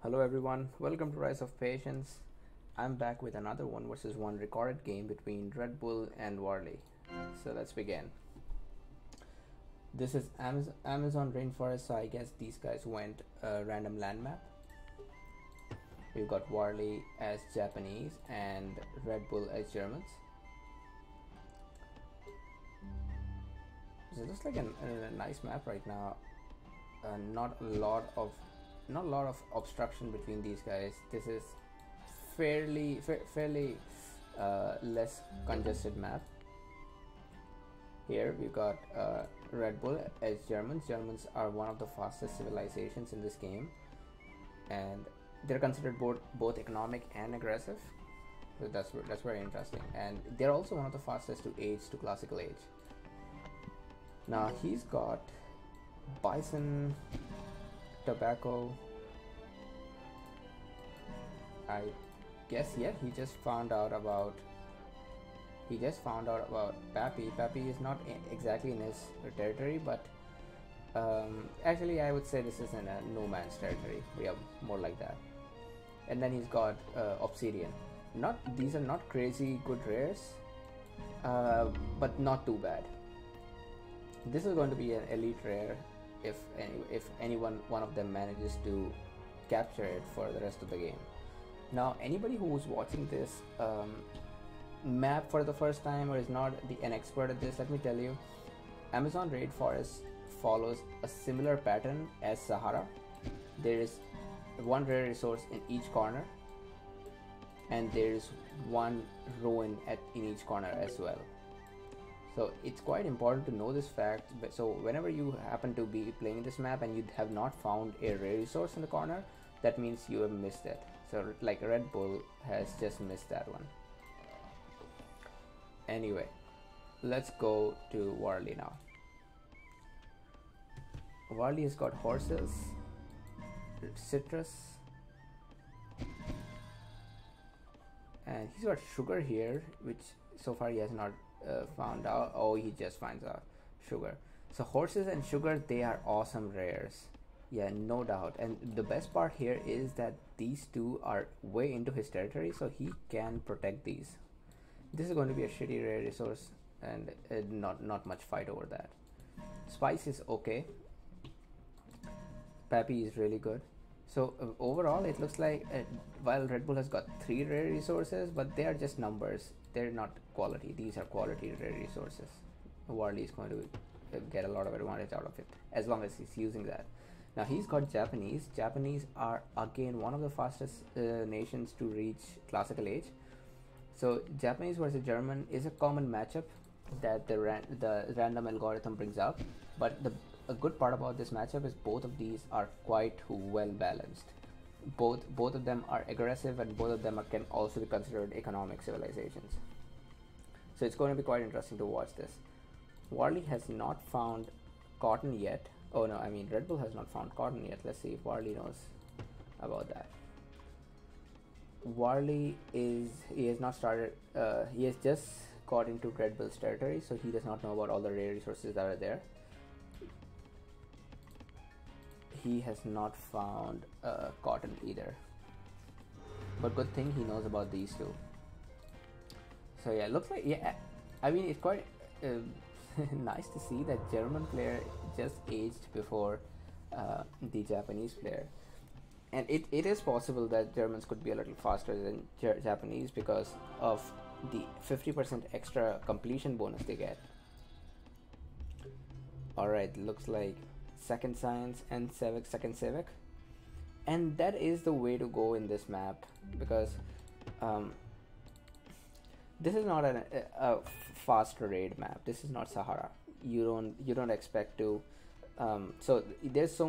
Hello everyone, welcome to Rise of Patience. I'm back with another one versus one recorded game between Red Bull and Warley. So let's begin. This is Amazon rainforest, so I guess these guys went random land map. We've got Warley as Japanese and Red Bull as Germans. So it looks like a nice map right now. Not a lot of obstruction between these guys. This is fairly less congested map. Here we've got Red Bull as Germans. Germans are one of the fastest civilizations in this game, and they're considered both economic and aggressive. So that's very interesting, and they're also one of the fastest to age to classical age. Now he's got bison, tobacco. I guess he just found out about Pappy. Pappy is not exactly in his territory, but actually I would say this is in a no man's territory. We have more like that. And then he's got obsidian. These are not crazy good rares, but not too bad. This is going to be an elite rare if one of them manages to capture it for the rest of the game. Now anybody who's watching this map for the first time or is not an expert at this, let me tell you, Amazon rainforest follows a similar pattern as Sahara. There is one rare resource in each corner, and there is one ruin in each corner as well. So it's quite important to know this fact. So whenever you happen to be playing this map and you have not found a rare resource in the corner, that means you have missed it. So like Red Bull has just missed that one. Anyway, let's go to Warley now. Warley has got horses, citrus, and he's got sugar here, which so far he has not found out. Oh, he just finds out sugar. So horses and sugar, they are awesome rares. Yeah, no doubt. And the best part here is that these two are way into his territory, so he can protect these. This is going to be a shitty rare resource, and not much fight over that. Spice is okay. Pappy is really good. So overall it looks like while Red Bull has got 3 rare resources, but they are just numbers. They're not quality. These are quality rare resources. Warley is going to get a lot of advantage out of it as long as he's using that. Now he's got Japanese. Japanese are again one of the fastest nations to reach classical age. So Japanese versus German is a common matchup that the random algorithm brings up. But a good part about this matchup is both of these are quite well balanced. Both of them are aggressive, and both of them can also be considered economic civilizations. So it's going to be quite interesting to watch this. Warley has not found cotton yet. Oh no, I mean Red Bull has not found cotton yet. Let's see if Warley knows about that. Warley he has not started, he has just got into Red Bull's territory, so he does not know about all the rare resources that are there. He has not found cotton either, but good thing he knows about these two. So yeah, looks like, yeah, I mean it's quite nice to see that German player just aged before the Japanese player. And it is possible that Germans could be a little faster than Japanese because of the 50% extra completion bonus they get. Alright, looks like second science and second civic, and that is the way to go in this map, because this is not a fast raid map. This is not Sahara. You don't expect to so there's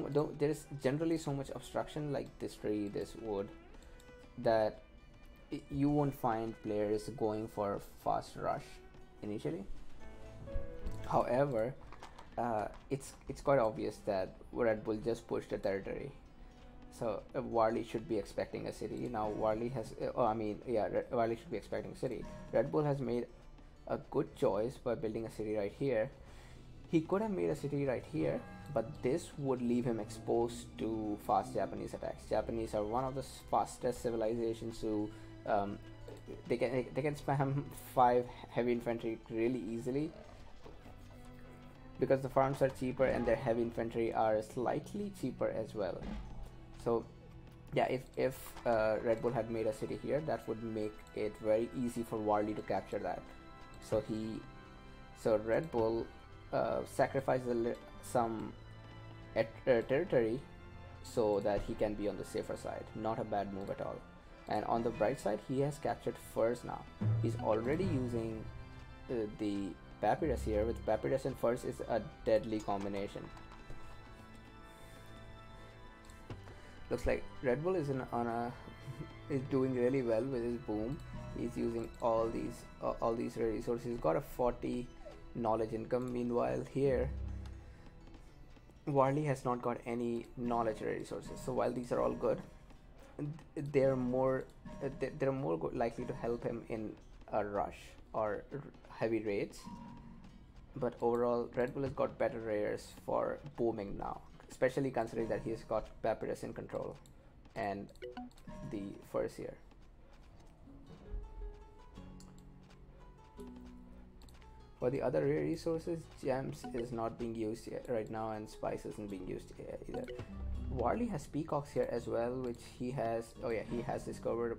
generally so much obstruction, like this tree, this wood, that you won't find players going for fast rush initially. However, it's quite obvious that Red Bull just pushed a territory, so Warley should be expecting a city. Now Warley has Warley should be expecting a city. Red Bull has made a good choice by building a city right here. He could have made a city right here, but this would leave him exposed to fast Japanese attacks. Japanese are one of the fastest civilizations to they can spam 5 heavy infantry really easily because the farms are cheaper and their heavy infantry are slightly cheaper as well. So yeah, if Red Bull had made a city here, that would make it very easy for Warley to capture that. So Red Bull sacrificed some territory so that he can be on the safer side. Not a bad move at all. And on the bright side, he has captured furs now. He's already using the Papyrus here. With Papyrus and furs is a deadly combination. Looks like Red Bull is is doing really well with his boom. He's using all these resources. He's got a 40 knowledge income. Meanwhile, here Warley has not got any knowledge resources. So while these are all good, they're more likely to help him in a rush or heavy raids. But overall, Red Bull has got better rares for booming now, especially considering that he's got Papyrus in control and the furs here. For the other rare resources, gems is not being used right now, and spice isn't being used either. Warley has peacocks here as well, which he has discovered,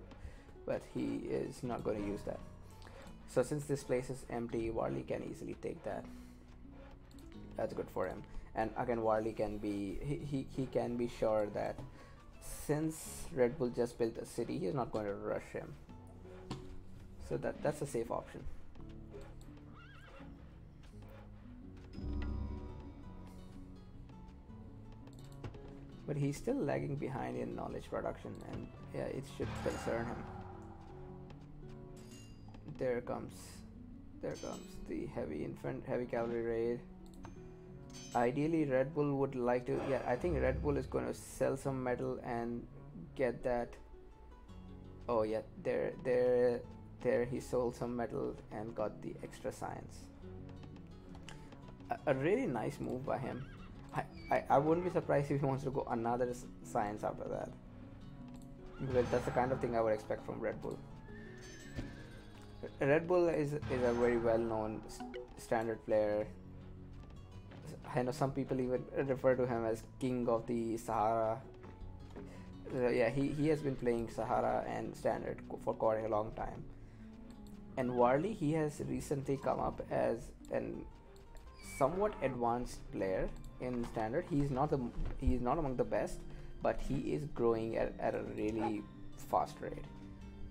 but he is not going to use that. So since this place is empty, Warley can easily take that. That's good for him. And again, Warley can be he can be sure that since Red Bull just built a city, he's not going to rush him. So that's a safe option. But he's still lagging behind in knowledge production, and yeah, it should concern him. There comes the heavy cavalry raid. Ideally, Red Bull would like to. Yeah, I think Red Bull is going to sell some metal and get that. Oh yeah, there he sold some metal and got the extra science. A really nice move by him. I wouldn't be surprised if he wants to go another science after that, because that's the kind of thing I would expect from Red Bull. Red Bull is a very well-known standard player. I know some people even refer to him as King of the Sahara. Yeah, he has been playing Sahara and standard for quite a long time. And Warley, he has recently come up as an somewhat advanced player in standard. He's not among the best, but he is growing at a really fast rate.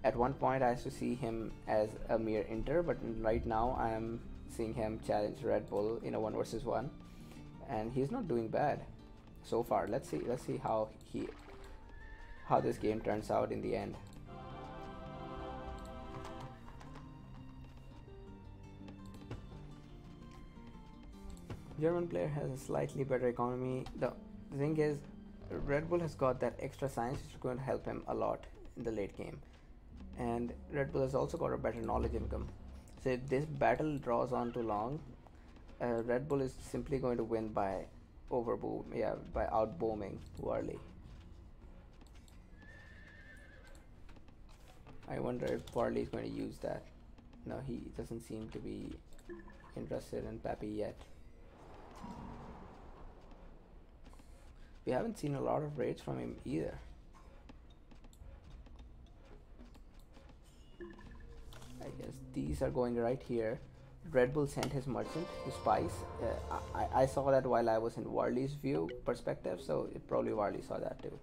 At one point I used to see him as a mere inter, but right now I am seeing him challenge Red Bull in a 1 versus 1, and he's not doing bad so far. Let's see how this game turns out in the end. German player has a slightly better economy. The thing is, Red Bull has got that extra science which is going to help him a lot in the late game, and Red Bull has also got a better knowledge income. So if this battle draws on too long, Red Bull is simply going to win by by outbooming Warley. I wonder if Warley is going to use that. No, he doesn't seem to be interested in Pappy yet. We haven't seen a lot of raids from him either. I guess these are going right here. Red Bull sent his merchant, his spice. I saw that while I was in Warley's view perspective, so probably Warley saw that too.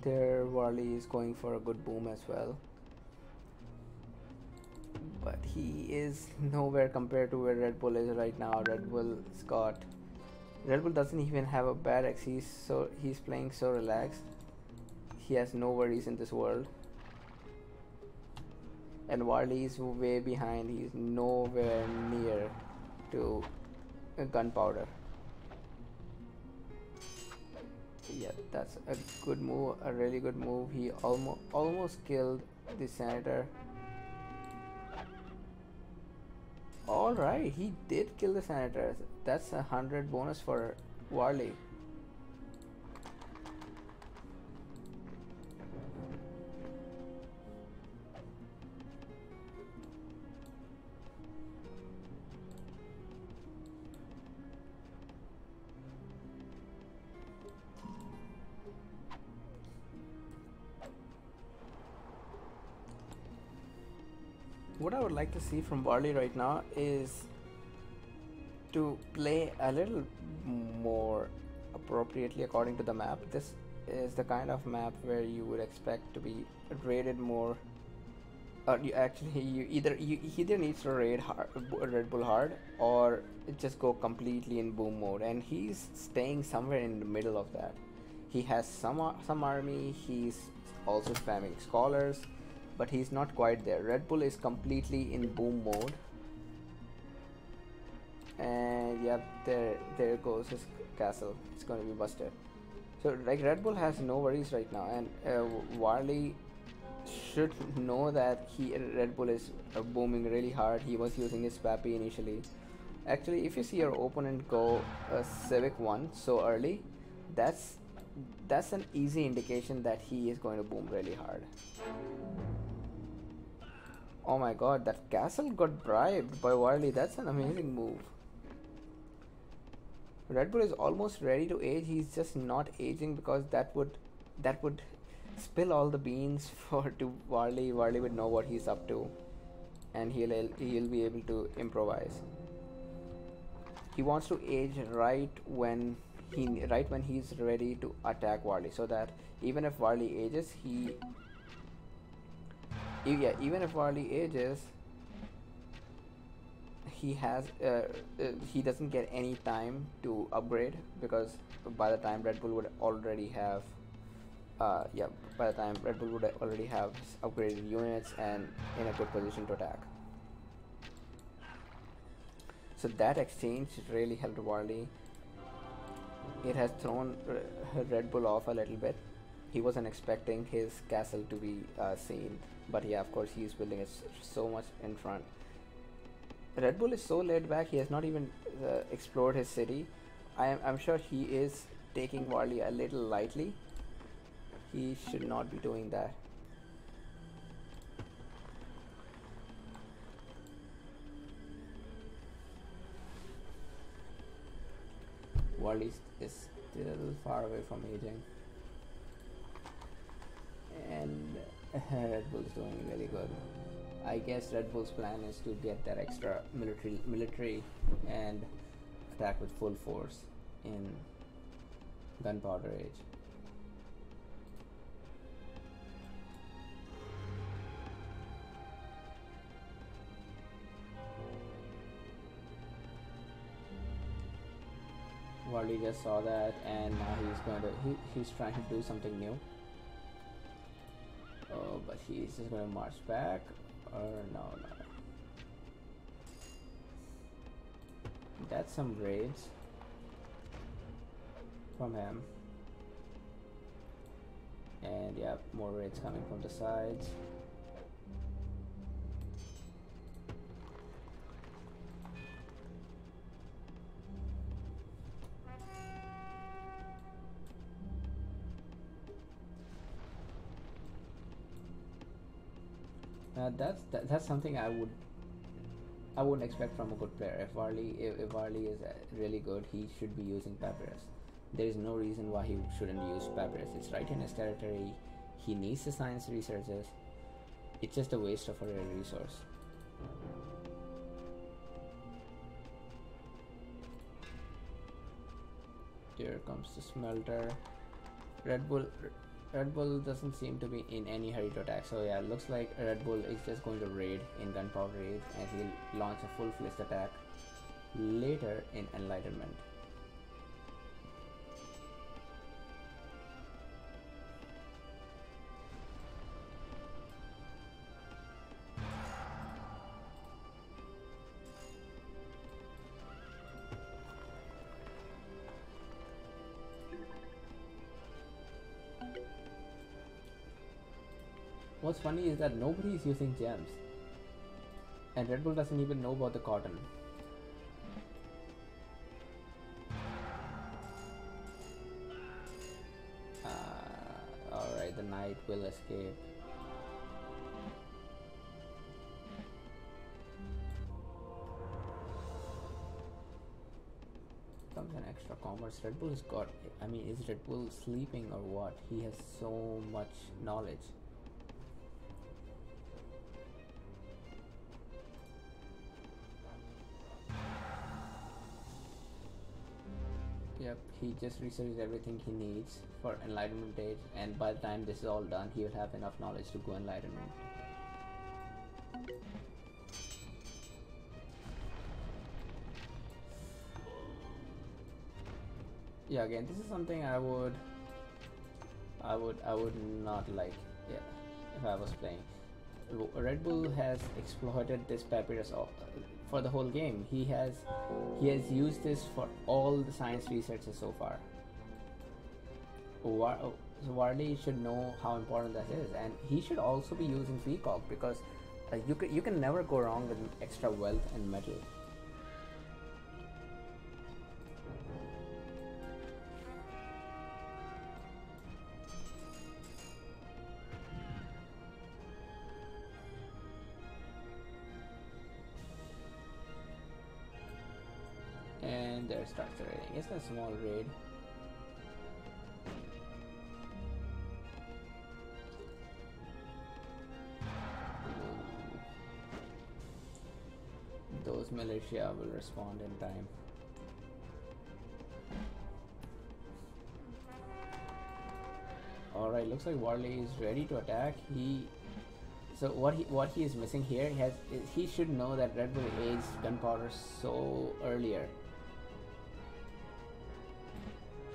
There, Warley is going for a good boom as well, but he is nowhere compared to where Red Bull is right now. Red Bull doesn't even have a barracks. He's playing so relaxed. He has no worries in this world. and Warley is way behind. He's nowhere near to gunpowder. Yeah, that's a good move, a really good move. He almost killed the senator. All right, he did kill the senator. That's 100 bonus for Warley. What I would like to see from Warley right now is to play a little more appropriately according to the map. This is the kind of map where you would expect to be raided more. Or you either needs to raid Red Bull hard, or just go completely in boom mode, and he's staying somewhere in the middle of that. He has some army. He's also spamming scholars, but he's not quite there. Red Bull is completely in boom mode, and yeah, there goes his castle. It's going to be busted. So like Red Bull has no worries right now, and Warley should know that Red Bull is booming really hard. He was using his Pappy initially. Actually, if you see your opponent go Civic 1 so early, that's an easy indication that he is going to boom really hard. Oh my god, that castle got bribed by Warley. That's an amazing move. Red Bull is almost ready to age. He's just not aging because that would spill all the beans for to Warley. Warley would know what he's up to, and he'll be able to improvise. He wants to age right when he's ready to attack Warley, so that even if Warley ages, even if Warley ages, he doesn't get any time to upgrade, because by the time Red Bull would already have by the time Red Bull would already have upgraded units and in a good position to attack. So that exchange really helped Warley. It has thrown Red Bull off a little bit. He wasn't expecting his castle to be seen, but yeah, of course he's building it so much in front. Red Bull is so laid back. He has not even explored his city. I'm sure he is taking Warley a little lightly. He should not be doing that. Warley is still far away from aging, and Red Bull is doing really good. I guess Red Bull's plan is to get that extra military and attack with full force in Gunpowder Age. Warley just saw that, and now he's trying to do something new. Oh, but he's just gonna march back, or no. That's some raids from him, and yeah, more raids coming from the sides. That's something I wouldn't expect from a good player. If Warley is really good, he should be using Papyrus. There is no reason why he shouldn't use Papyrus. It's right in his territory. He needs the science researches. It's just a waste of a rare resource. Here comes the smelter. Red Bull doesn't seem to be in any hurry to attack, so yeah, looks like Red Bull is just going to raid in Gunpowder Age, and he'll launch a full-fledged attack later in Enlightenment. What's funny is that nobody is using gems, and Red Bull doesn't even know about the cotton. Alright, the knight will escape. Comes an extra commerce. Red Bull's got. I mean, is Red Bull sleeping or what? He has so much knowledge. Yep, he just researches everything he needs for Enlightenment Age, and by the time this is all done, he will have enough knowledge to go Enlightenment. Yeah, again, this is something I would not like. Yeah, if I was playing. Red Bull has exploited this papyrus for the whole game. He has used this for all the science researches so far. So Warley should know how important that is, and he should also be using Peacock because you can never go wrong with extra wealth and metal. And there starts the raiding. It's a small raid. Those militia will respond in time. Alright, looks like Warley is ready to attack. So what he is missing here, he should know that Red Bull aged gunpowder so earlier.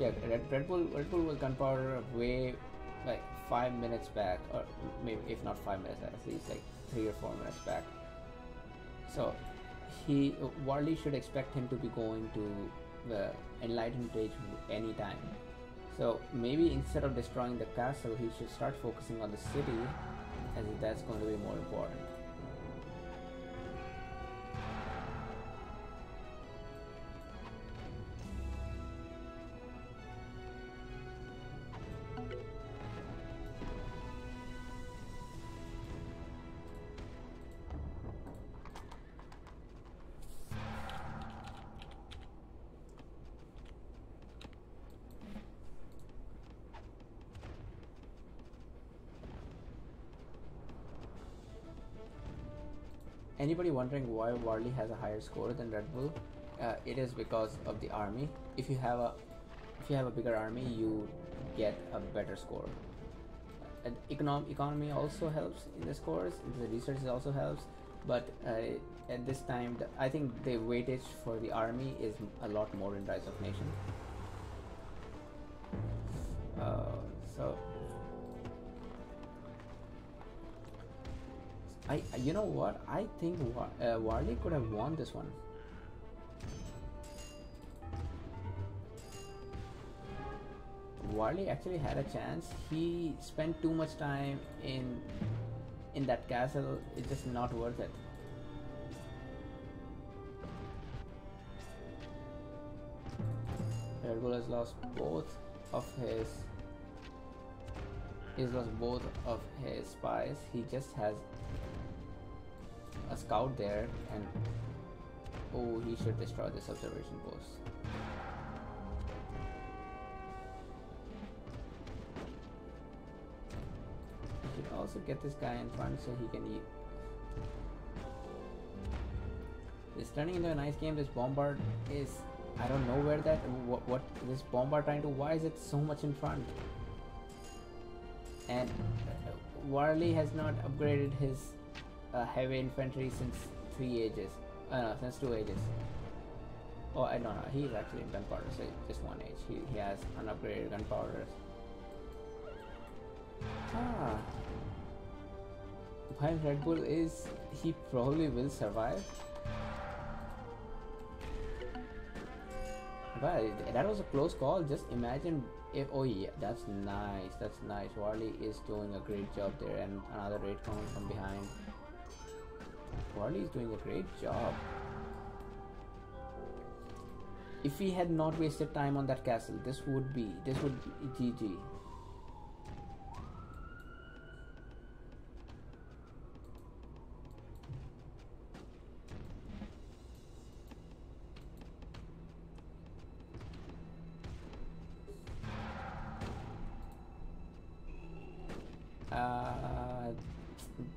Yeah, Red Bull will gunpowder way like 5 minutes back, or maybe if not 5 minutes, at least like 3 or 4 minutes back. So Warley should expect him to be going to the Enlightened Age anytime. So maybe instead of destroying the castle, he should start focusing on the city, as that's going to be more important. Anybody wondering why Warley has a higher score than Red Bull? It is because of the army. If you have a bigger army, you get a better score. And economy also helps in the scores. The research also helps, but at this time, I think the weightage for the army is a lot more in Rise of Nations. So. You know what? I think Warley could have won this one. Warley actually had a chance. He spent too much time in that castle. It's just not worth it. Red Bull has lost both of his. He's lost both of his spies. He just has a scout there, and oh, he should destroy this observation post. He should also get this guy in front so he can eat. It's turning into a nice game. This bombard is, I don't know where that what this bombard trying to. Why is it so much in front? And Warley has not upgraded his heavy infantry since 3 ages. No, since 2 ages. Oh, I don't know. He's actually in gunpowder, so just 1 age. He has unupgraded gunpowder. While Red Bull is, he probably will survive. But that was a close call. Just imagine if. Oh yeah, that's nice. That's nice. Warley is doing a great job there, and another raid coming from behind. Warley is doing a great job. If he had not wasted time on that castle, this would be GG.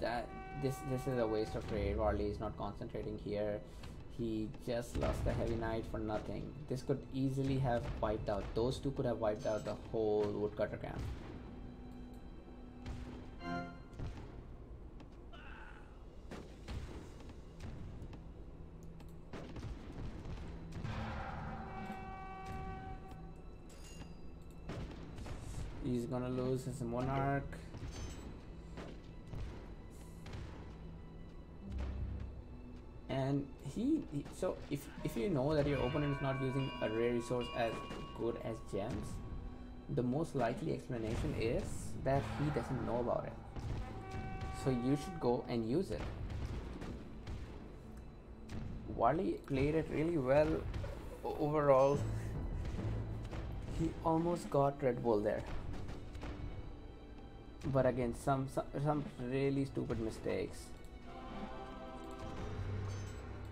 That this is a waste of trade. Warley is not concentrating here. He just lost the heavy knight for nothing. This could easily have wiped out. Those two could have wiped out the whole woodcutter camp. He's gonna lose his monarch. And so if you know that your opponent is not using a rare resource as good as gems, the most likely explanation is that he doesn't know about it. So you should go and use it. Warley played it really well overall. He almost got Red Bull there, but again some really stupid mistakes.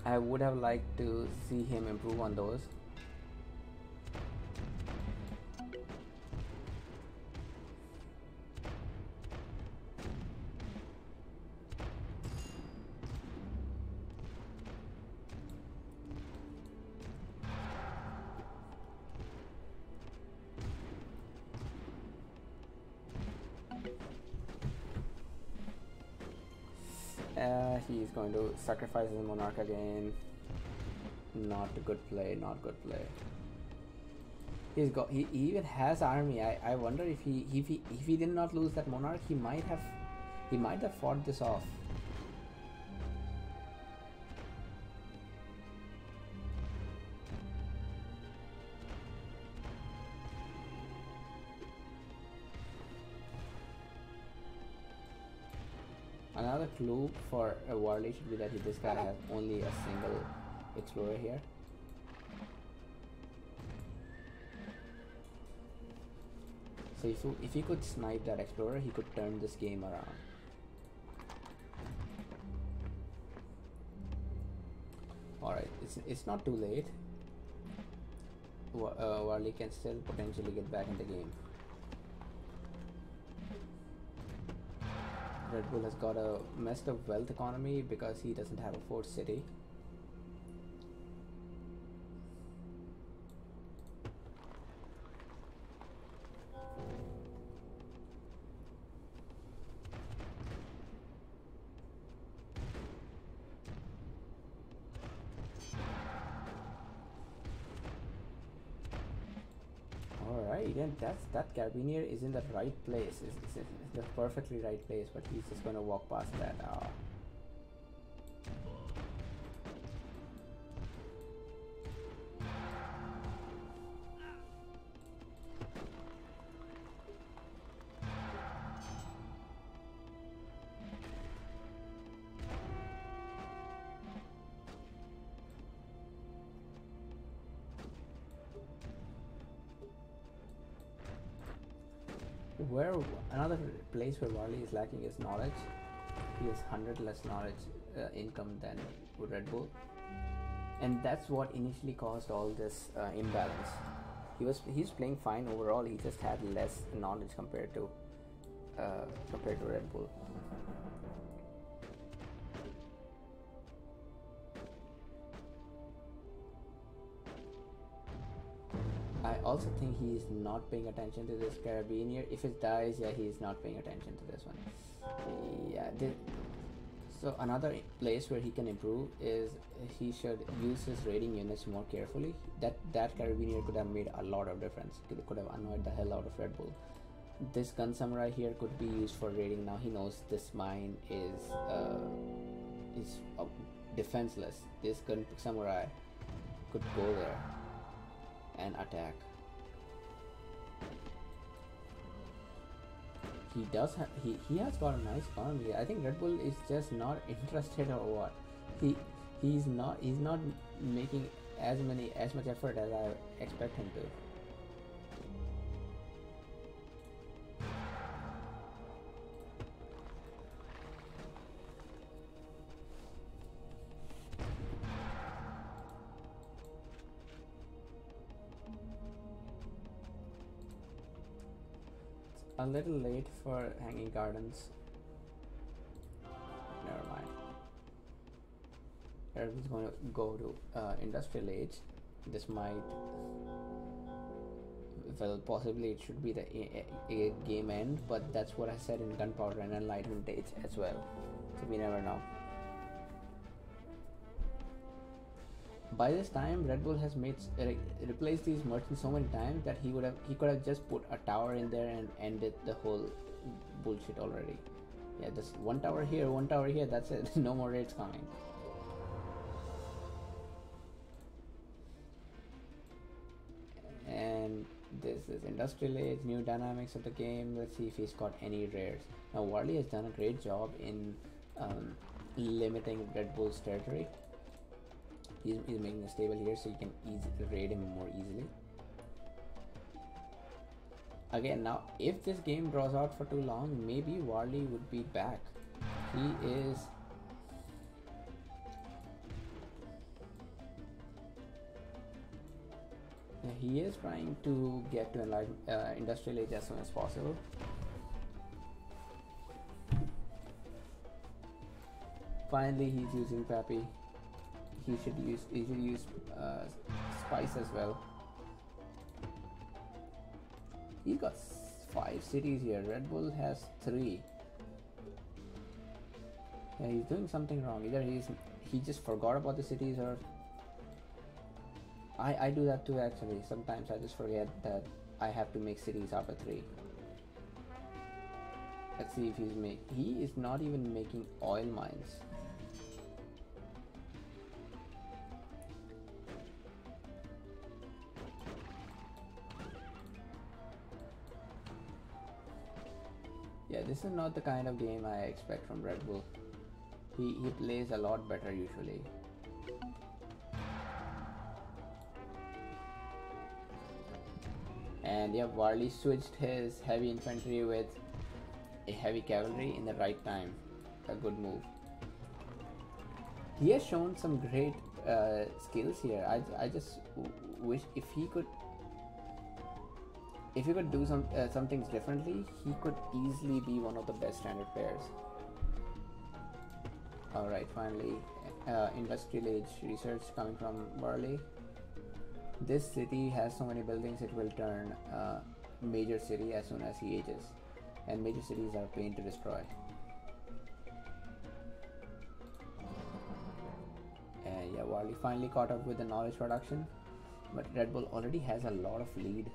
I would have liked to see him improve on those. He's going to sacrifice his monarch again. Not a good play, not good play. He even has army. I wonder if he did not lose that monarch, he might have fought this off. Another clue for a Warley should be that this guy has only a single explorer here. So if he could snipe that explorer, he could turn this game around. Alright, it's not too late. Warley can still potentially get back in the game. Red Bull has got a messed up wealth economy because he doesn't have a fort city. Alright, and that Carabinier is in the right place. It's the perfectly right place, but he's just gonna walk past that. Where another place where Warley is lacking is knowledge. He has 100 less knowledge income than Red Bull, and that's what initially caused all this imbalance. He's playing fine overall. He just had less knowledge compared to Red Bull. I also think he's not paying attention to this Carabinier. If it dies, yeah, he's not paying attention to this one. Yeah. So another place where he can improve is he should use his raiding units more carefully. That Carabinier could have made a lot of difference. It could have annoyed the hell out of Red Bull. This gun samurai here could be used for raiding. Now he knows this mine is defenseless. This gun samurai could go there. and attack. He does he has got a nice economy. I think Red Bull is just not interested or what. He he's not making as much effort as I expect him to. A little late for Hanging Gardens. Never mind. Everyone's going to go to Industrial Age. This might, well, possibly it should be the game end, but that's what I said in Gunpowder and Enlightenment Age as well. So we never know. By this time, Red Bull has made replaced these merchants so many times that he could have just put a tower in there and ended the whole bullshit already. Yeah, just one tower here, one tower here. That's it. No more raids coming. And this is Industrial Age, new dynamics of the game. Let's see if he's got any rares. Now Warley has done a great job in limiting Red Bull's territory. He's making a stable here so you can raid him more easily. Again, now if this game draws out for too long, maybe Warley would be back. He is trying to get to Industrial Age as soon as possible. Finally, he's using Pappy. He should use Spice as well. He got 5 cities here. Red Bull has 3. Yeah, he's doing something wrong. Either he just forgot about the cities, or I do that too actually. Sometimes I just forget that I have to make cities out of 3. Let's see if he is not even making oil mines. Yeah, this is not the kind of game I expect from Red Bull. He plays a lot better usually. And yeah, Warley switched his heavy infantry with a heavy cavalry in the right time. A good move. He has shown some great skills here. I just wish if he could do some things differently, he could easily be one of the best standard players. Alright, finally, Industrial Age research coming from Warley. This city has so many buildings it will turn major city as soon as he ages. And major cities are a pain to destroy. And yeah, Warley finally caught up with the knowledge production. But Red Bull already has a lot of lead.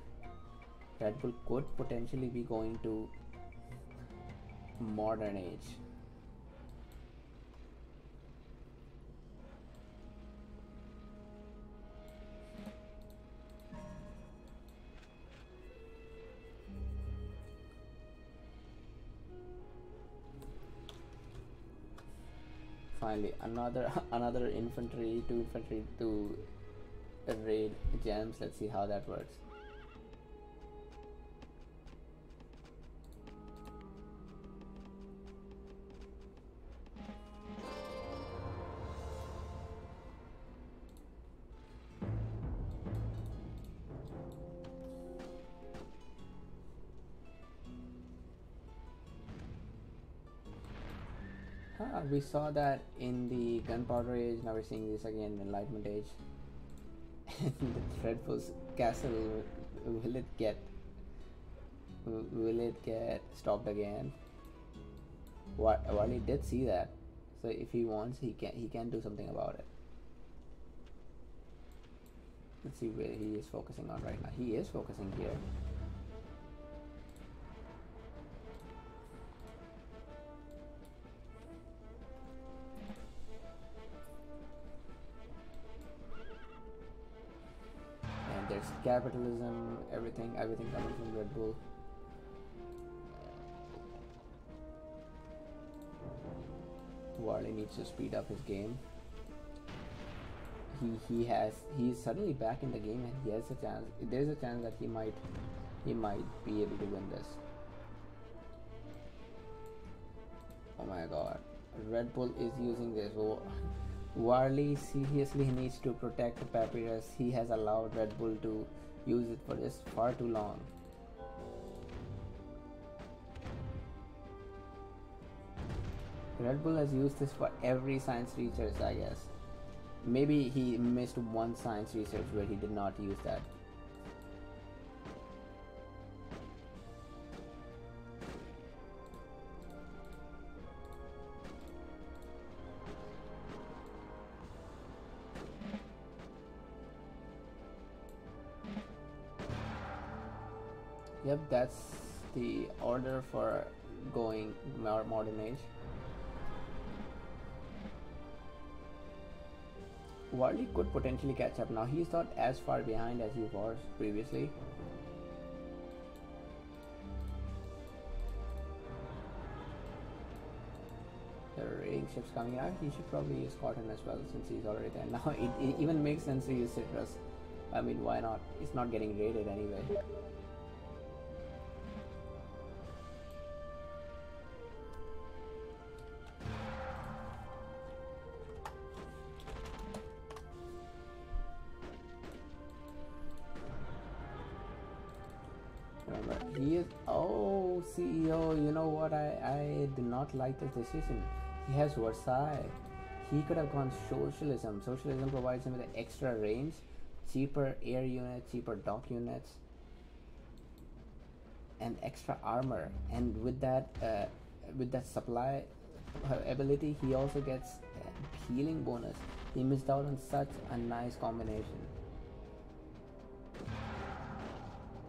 Red Bull could potentially be going to Modern Age. Finally, another infantry, 2 infantry to raid gems. Let's see how that works. We saw that in the Gunpowder Age. Now we're seeing this again in Enlightenment Age. And the Red Bull's castle, will it get stopped again? Warley did see that, so if he wants, he can do something about it. Let's see where he is focusing on right now. He is focusing here. Capitalism, everything coming from Red Bull. Warley needs to speed up his game. He's suddenly back in the game, and he has a chance. There's a chance that he might be able to win this. Oh my god, Red Bull is using this. Oh, Warley seriously needs to protect the Papyrus. He has allowed Red Bull to use it for just far too long. Red Bull has used this for every science research, I guess. Maybe he missed one science research where he did not use that. Yep, that's the order for going modern age. Warley could potentially catch up now. He's not as far behind as he was previously. There are raiding ships coming out. He should probably use Cotton as well since he's already there. Now it even makes sense to use Citrus. I mean, why not? It's not getting raided anyway. He is, oh, CEO, you know what, I do not like this decision. He has Versailles. He could have gone socialism. Socialism provides him with an extra range, cheaper air units, cheaper dock units, and extra armor. And with that supply ability, he also gets a healing bonus. He missed out on such a nice combination.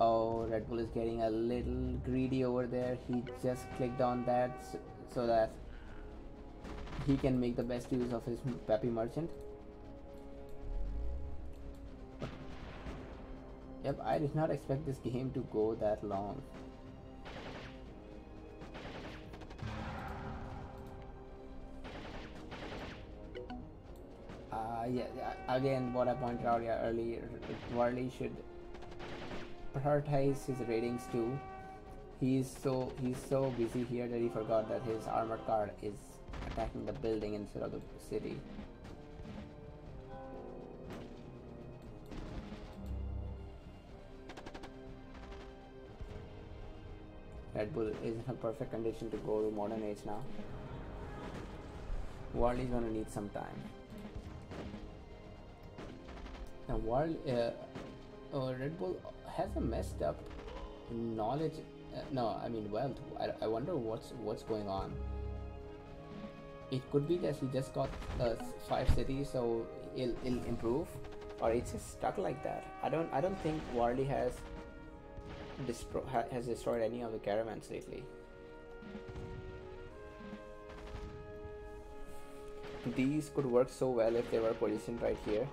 Oh, Red Bull is getting a little greedy over there. He just clicked on that so that he can make the best use of his Peppy Merchant. Yep, I did not expect this game to go that long. Yeah, again, what I pointed out earlier, Warley should prioritize his ratings too. He's so busy here that he forgot that his armored car is attacking the building instead of the city. Red Bull is in a perfect condition to go to modern age now. Warley is gonna need some time. Now Red Bull has a messed up knowledge. Wealth. I wonder what's going on. It could be that he just got 5 cities, so it'll improve, or it's just stuck like that. I don't think Warley has destroyed any of the caravans lately. These could work so well if they were positioned right here.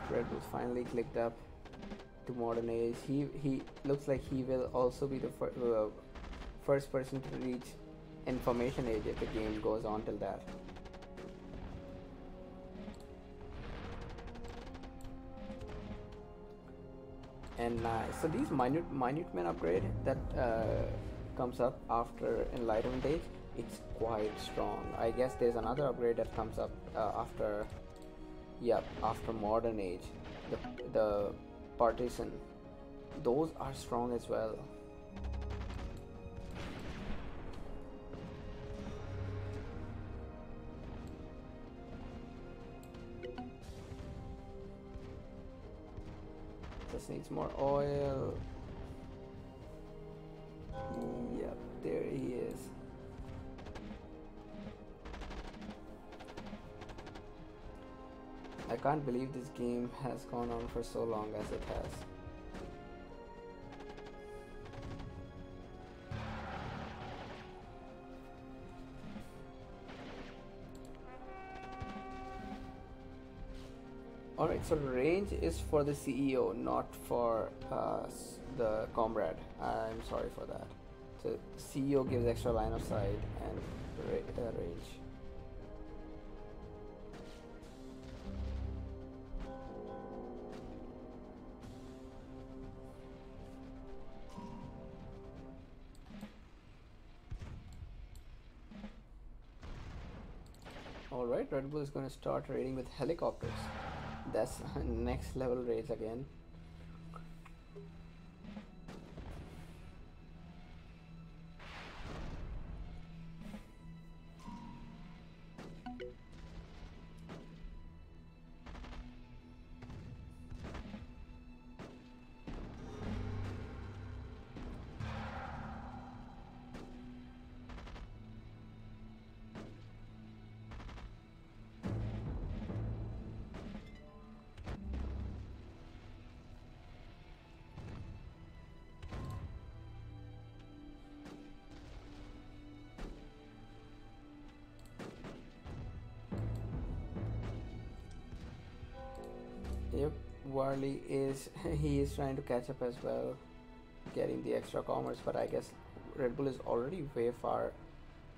Red Bull finally clicked up to modern age. He looks like he will also be the first person to reach information age if the game goes on till that. And so these minute men upgrade that comes up after Enlightenment Age, it's quite strong. I guess there's another upgrade that comes up after modern age, the partisan. Those are strong as well. Just needs more oil. Yep, there he is. I can't believe this game has gone on for so long as it has. Alright, so range is for the CEO, not for the comrade. I'm sorry for that. So CEO gives extra line of sight and range. Alright, Red Bull is going to start raiding with helicopters. That's next level raids again. Yep, Warley is he is trying to catch up as well, getting the extra commerce, but I guess Red Bull is already way far,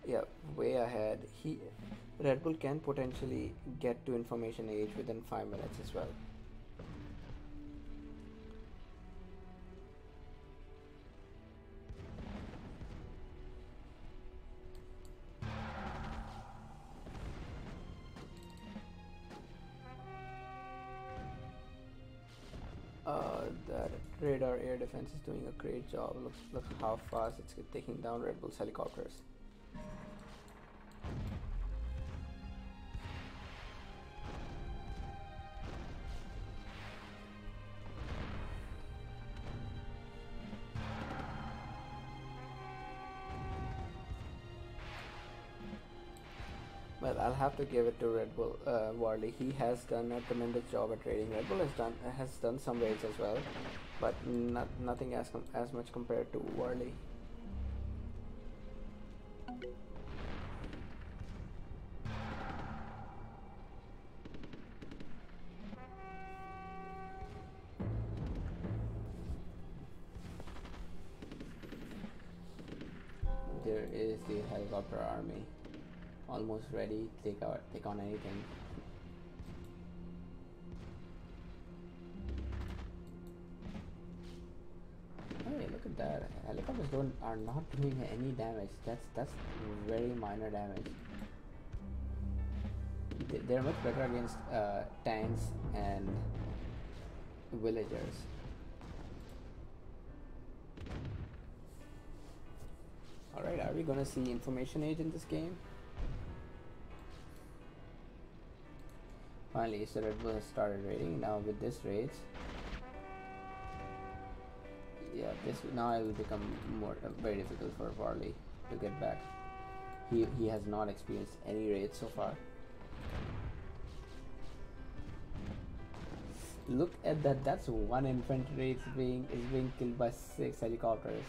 yeah, way ahead. Red Bull can potentially get to information age within 5 minutes as well. That radar air defense is doing a great job. Look how fast it's taking down Red Bull's helicopters. Well, I'll have to give it to Red Bull, Warley. He has done a tremendous job at raiding. Red Bull has done some raids as well, but nothing as much compared to Warley. There is the helicopter army, almost ready to take on anything. Hey, look at that! Helicopters are not doing any damage. That's very minor damage. They're much better against tanks and villagers. Alright, are we gonna see information age in this game? Finally, so Red Bull has started raiding. Now with this raids, yeah, this now it will become very difficult for Varley to get back. He has not experienced any raids so far. Look at that! That's one infantry is being killed by 6 helicopters,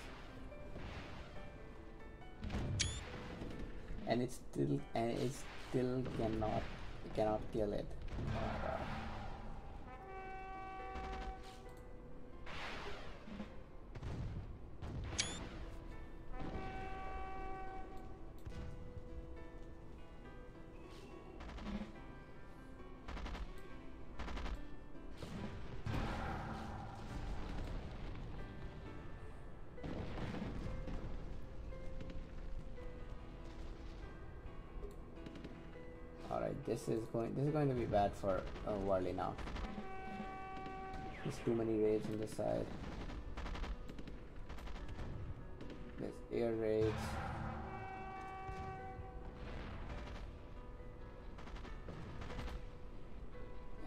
and it still cannot kill it. Oh my god. Alright, this is going to be bad for Warley now. There's too many raids on this side. There's air raids.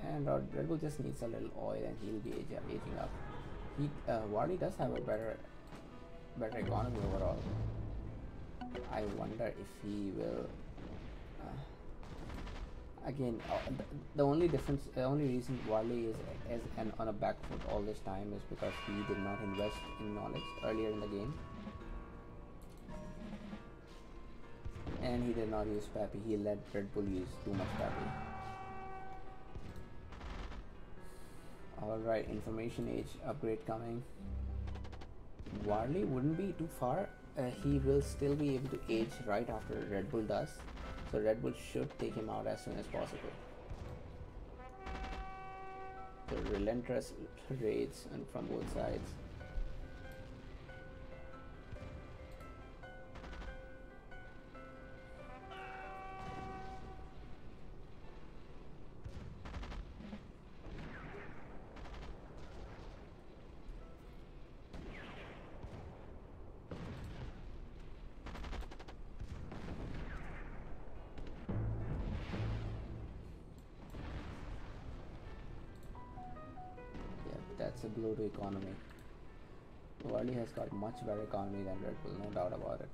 And Red Bull just needs a little oil and he'll be aging up. Warley does have a better economy overall. I wonder if he will. Again, the only reason Warley is on a back foot all this time is because he did not invest in knowledge earlier in the game, and he did not use Pappy. He let Red Bull use too much Pappy. Alright, Information Age upgrade coming. Varley wouldn't be too far. He will still be able to age right after Red Bull does. So Red Bull should take him out as soon as possible. The relentless raids and from both sides. That's a blow to economy. Varley has got much better economy than Red Bull, no doubt about it.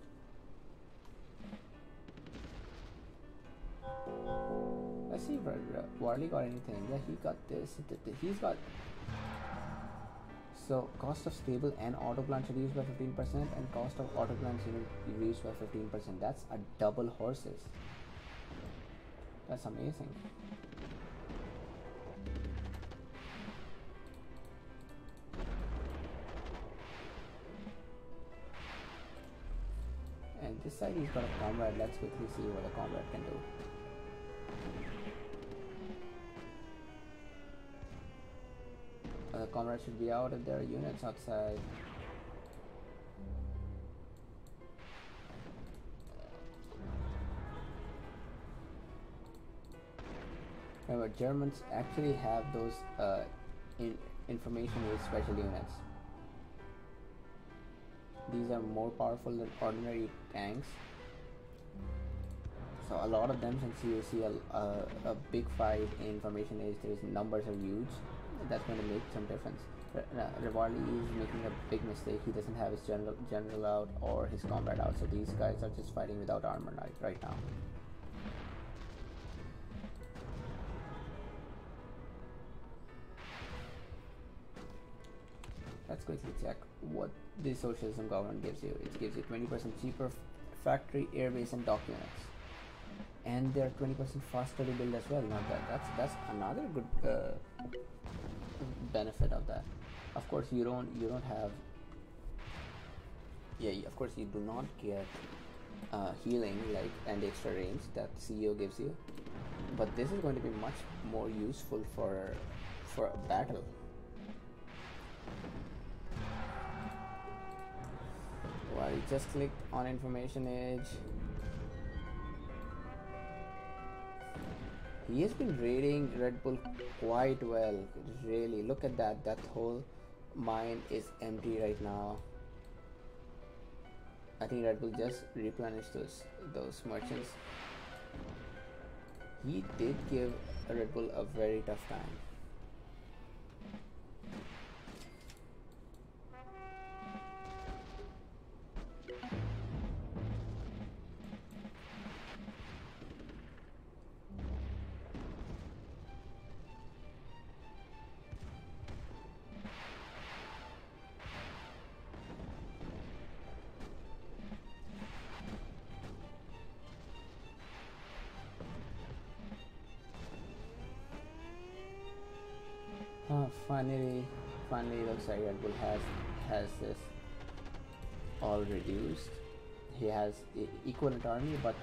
Let's see if Varley got anything. Yeah, he got this. He's got. So cost of stable and auto plants reduced by 15%, and cost of auto plants reduced by 15%. That's a double horses. That's amazing. And this side he's got a combat. Let's quickly see what a combat can do. The combat should be out if there are units outside. Remember, Germans actually have those information age special units. These are more powerful than ordinary tanks. So a lot of them, since you see a big fight in information age, there's numbers are huge. That's going to make some difference. Varley is making a big mistake. He doesn't have his general out or his combat out. So these guys are just fighting without armor right now. Let's quickly check what the socialism government gives you. It gives you 20% cheaper factory, airbase, and dock units, and they're 20% faster to build as well. Not that. That's another good benefit of that. Of course, you don't have. Yeah, of course you do not get healing like and extra range that CEO gives you, but this is going to be much more useful for a battle. Well, you just clicked on Information Age. He has been raiding Red Bull quite well. Really, look at that. That whole mine is empty right now. I think Red Bull just replenished those merchants. He did give Red Bull a very tough time. Finally looks like Red Bull has this all reduced. He has equivalent army but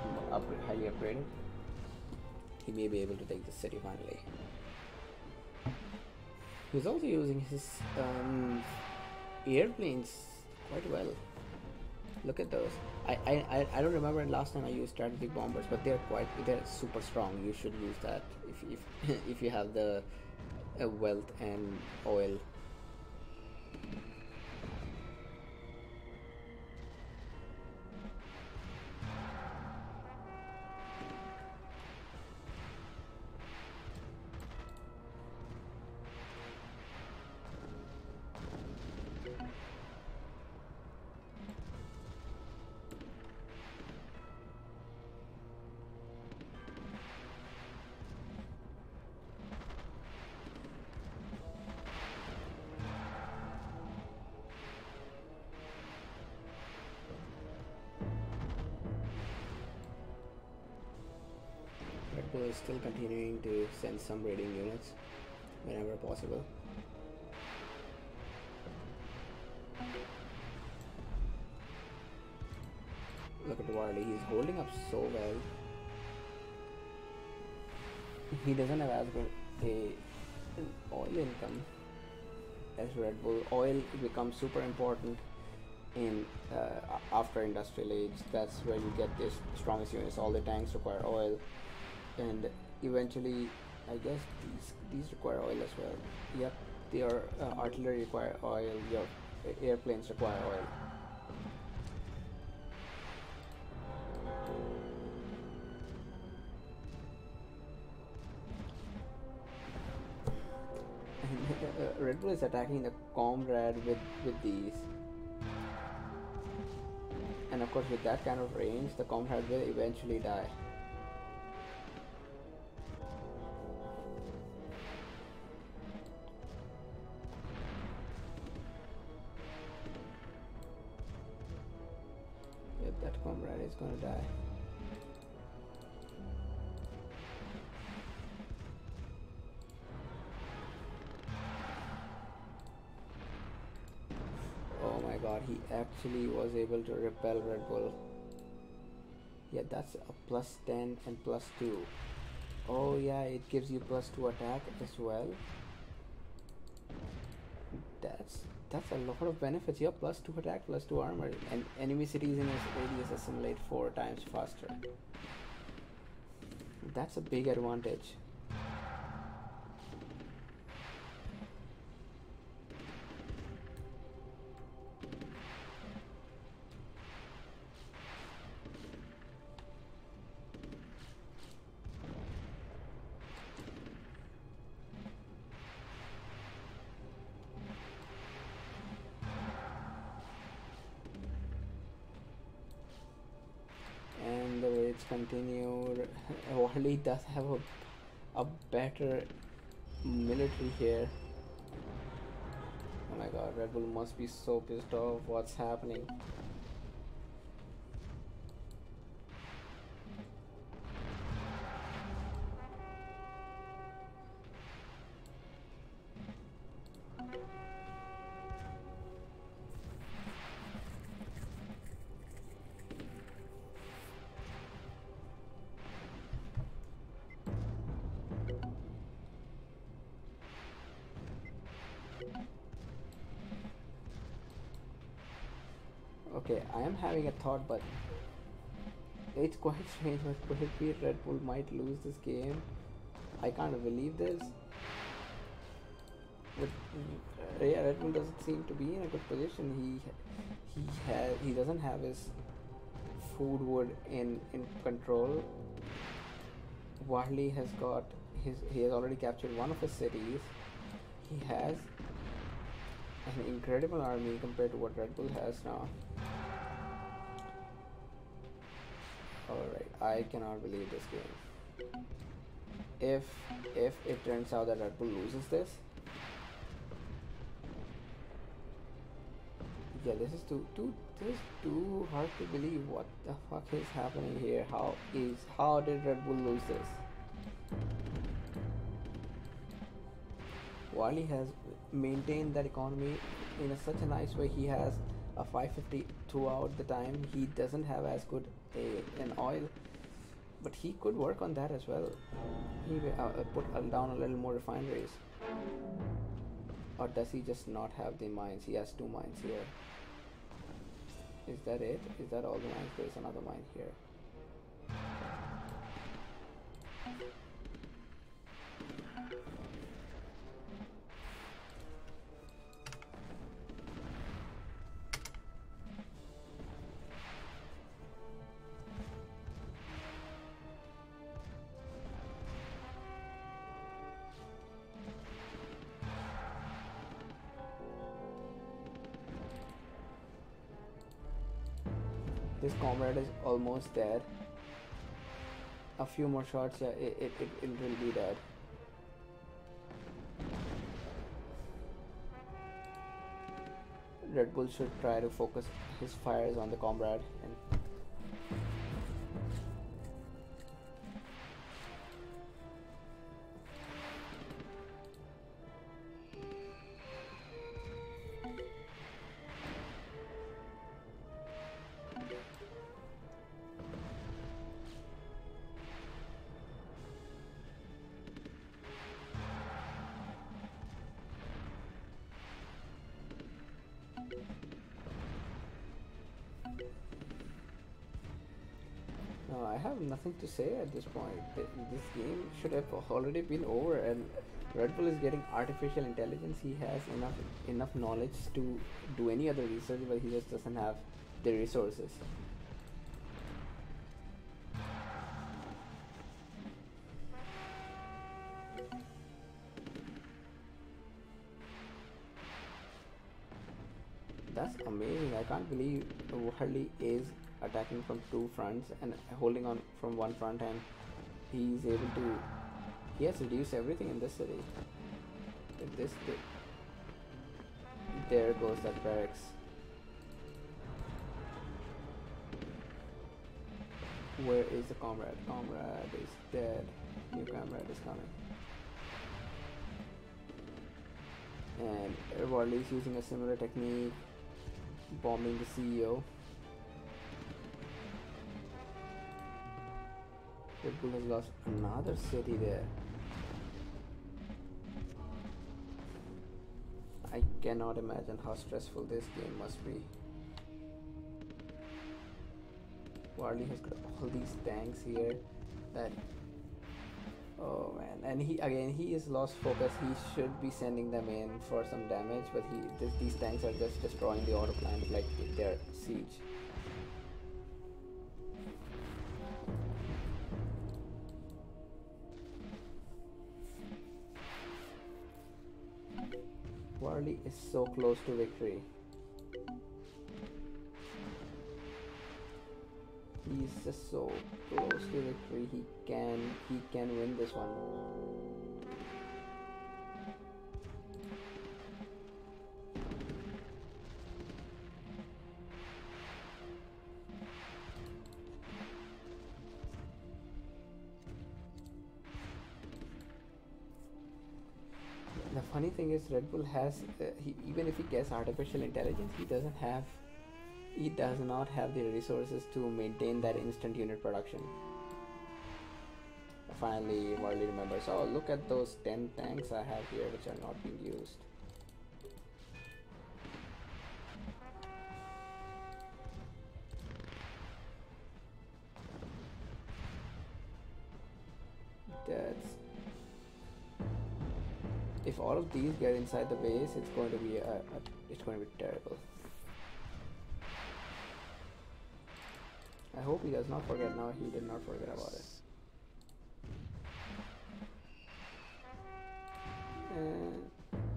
highly upgraded. He may be able to take the city finally. He's also using his airplanes quite well. Look at those. I don't remember last time I used strategic bombers, but they're super strong. You should use that if if you have the wealth and oil. Red Bull is still continuing to send some raiding units whenever possible. with Warley. He's holding up so well. He doesn't have as good an oil income as Red Bull. Oil becomes super important in after industrial age. That's where you get this strongest units. All the tanks require oil, and eventually, I guess these require oil as well. Yep, your artillery require oil. Your airplanes require oil. Red Bull is attacking the Comrade with these, and of course with that kind of range, the Comrade will eventually die. Yep, that Comrade is gonna die. Oh my god, he actually was able to repel Red Bull. Yeah, that's a plus 10 and plus 2. Oh yeah, it gives you plus 2 attack as well. That's a lot of benefits. Yeah, plus 2 attack, plus 2 armor, and enemy cities in its radius assimilate 4 times faster. That's a big advantage. And the raids continued. Warley does have a better military here. Oh my god, Red Bull must be so pissed off. What's happening? Okay, I am having a thought, but it's quite strange. But could it be Red Bull might lose this game? I can't believe this. But yeah, Red Bull doesn't seem to be in a good position. He doesn't have his food wood in control. Warley has got he has already captured one of his cities. He has an incredible army compared to what Red Bull has now. Alright, I cannot believe this game. If it turns out that Red Bull loses this, yeah, this is too hard to believe. What the fuck is happening here? How did Red Bull lose this? Warley has maintained that economy in such a nice way. He has a 550 throughout the time. He doesn't have as good an oil, but he could work on that as well. He put down a little more refineries. Or does he just not have the mines? He has 2 mines here. Is that it? Is that all the mines? There's another mine here. This Comrade is almost dead. A few more shots, yeah, it will be dead. Red Bull should try to focus his fires on the Comrade and I have nothing to say at this point. This game should have already been over, and Red Bull is getting artificial intelligence. He has enough knowledge to do any other research, but he just doesn't have the resources. That's amazing. I can't believe Hurley is attacking from two fronts and holding on from one front, and he's able to. He has reduced everything in this city. If this, there goes that barracks. Where is the comrade? Comrade is dead. New comrade is coming. And Warley is using a similar technique, bombing the CEO. Red Bull has lost another city there. I cannot imagine how stressful this game must be. Warley has got all these tanks here that, oh man, and he is lost focus. He should be sending them in for some damage, but these tanks are just destroying the auto plant like their siege. Warley is so close to victory. He's just so close to victory. He can win this one. The funny thing is, Red Bull has even if he gets artificial intelligence, he does not have the resources to maintain that instant unit production. Finally, Warley remembers, oh, look at those 10 tanks I have here which are not being used. If all of these get inside the base, it's going to be terrible. I hope he does not forget. Now he did not forget about it.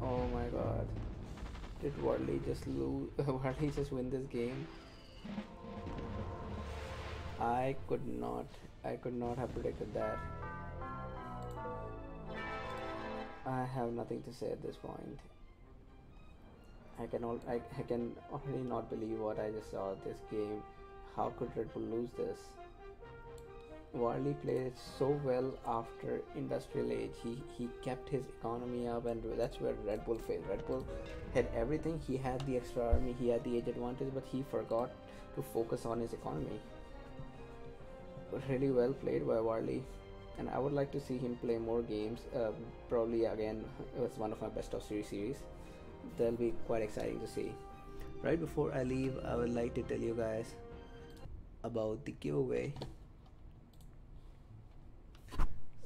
Oh my god. Did Warley just lose? Warley just win this game? I could not have predicted that. I have nothing to say at this point. I can already not believe what I just saw this game. How could Red Bull lose this? Warley played it so well after Industrial Age. He kept his economy up, and that's where Red Bull failed. Red Bull had everything. He had the extra army, he had the age advantage, but he forgot to focus on his economy. Really well played by Warley, and I would like to see him play more games. Probably again, it was one of my best of series. They'll be quite exciting to see. Right before I leave, I would like to tell you guys about the giveaway.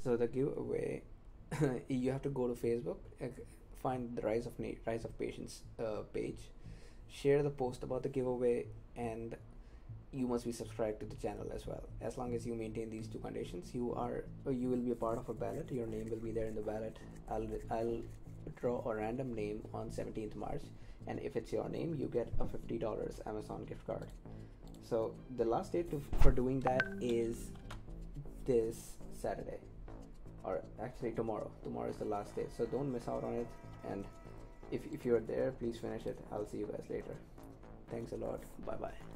So the giveaway, you have to go to Facebook, find the Rise of Patience page, share the post about the giveaway, and you must be subscribed to the channel as well. As long as you maintain these two conditions, you will be a part of a ballot. Your name will be there in the ballot. I'll draw a random name on 17th March, and if it's your name, you get a $50 Amazon gift card. So the last date for doing that is this Saturday, or actually tomorrow. Tomorrow is the last day, so don't miss out on it. And if you're there, please finish it. I'll see you guys later. Thanks a lot. Bye bye.